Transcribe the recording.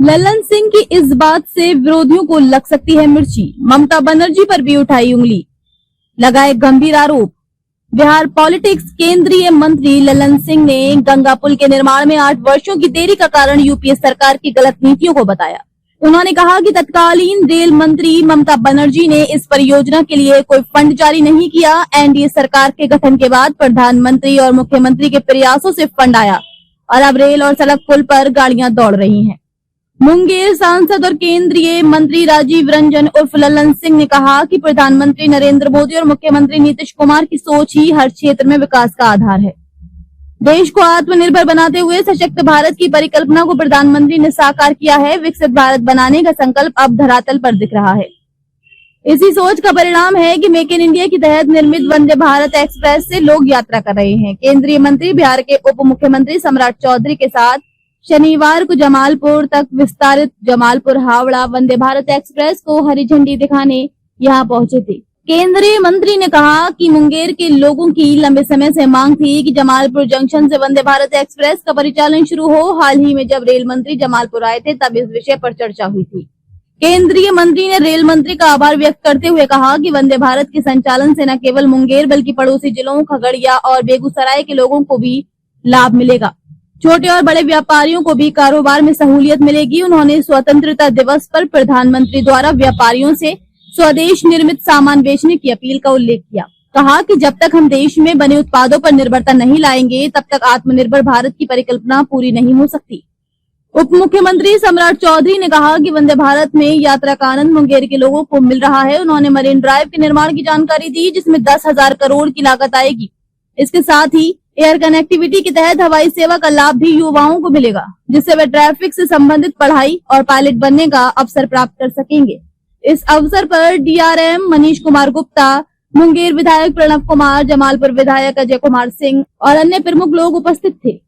ललन सिंह की इस बात से विरोधियों को लग सकती है मिर्ची। ममता बनर्जी पर भी उठाई उंगली, लगाए गंभीर आरोप। बिहार पॉलिटिक्स केंद्रीय मंत्री ललन सिंह ने गंगा पुल के निर्माण में 8 वर्षों की देरी का कारण यूपीए सरकार की गलत नीतियों को बताया। उन्होंने कहा कि तत्कालीन रेल मंत्री ममता बनर्जी ने इस परियोजना के लिए कोई फंड जारी नहीं किया। एनडीए सरकार के गठन के बाद प्रधानमंत्री और मुख्यमंत्री के प्रयासों से फंड आया और अब रेल और सड़क पुल पर गाड़ियां दौड़ रही हैं। मुंगेर सांसद और केंद्रीय मंत्री राजीव रंजन उर्फ ललन सिंह ने कहा कि प्रधानमंत्री नरेंद्र मोदी और मुख्यमंत्री नीतीश कुमार की सोच ही हर क्षेत्र में विकास का आधार है। देश को आत्मनिर्भर बनाते हुए सशक्त भारत की परिकल्पना को प्रधानमंत्री ने साकार किया है। विकसित भारत बनाने का संकल्प अब धरातल पर दिख रहा है। इसी सोच का परिणाम है कि मेक इन इंडिया के तहत निर्मित वंदे भारत एक्सप्रेस से लोग यात्रा कर रहे हैं। केंद्रीय मंत्री बिहार के उप मुख्यमंत्री सम्राट चौधरी के साथ शनिवार को जमालपुर तक विस्तारित जमालपुर हावड़ा वंदे भारत एक्सप्रेस को हरी झंडी दिखाने यहां पहुंचे थे। केंद्रीय मंत्री ने कहा कि मुंगेर के लोगों की लंबे समय से मांग थी कि जमालपुर जंक्शन से वंदे भारत एक्सप्रेस का परिचालन शुरू हो। हाल ही में जब रेल मंत्री जमालपुर आए थे तब इस विषय पर चर्चा हुई थी। केंद्रीय मंत्री ने रेल मंत्री का आभार व्यक्त करते हुए कहा कि वंदे भारत के संचालन से न केवल मुंगेर बल्कि पड़ोसी जिलों खगड़िया और बेगूसराय के लोगों को भी लाभ मिलेगा। छोटे और बड़े व्यापारियों को भी कारोबार में सहूलियत मिलेगी। उन्होंने स्वतंत्रता दिवस पर प्रधानमंत्री द्वारा व्यापारियों से स्वदेश निर्मित सामान बेचने की अपील का उल्लेख किया। कहा कि जब तक हम देश में बने उत्पादों पर निर्भरता नहीं लाएंगे तब तक आत्मनिर्भर भारत की परिकल्पना पूरी नहीं हो सकती। उप मुख्यमंत्री सम्राट चौधरी ने कहा कि वंदे भारत में यात्रा का आनंद मुंगेर के लोगों को मिल रहा है। उन्होंने मरीन ड्राइव के निर्माण की जानकारी दी जिसमें 10,000 करोड़ की लागत आएगी। इसके साथ ही एयर कनेक्टिविटी के तहत हवाई सेवा का लाभ भी युवाओं को मिलेगा, जिससे वे ट्रैफिक से संबंधित पढ़ाई और पायलट बनने का अवसर प्राप्त कर सकेंगे। इस अवसर पर डीआरएम मनीष कुमार गुप्ता, मुंगेर विधायक प्रणव कुमार, जमालपुर विधायक अजय कुमार सिंह और अन्य प्रमुख लोग उपस्थित थे।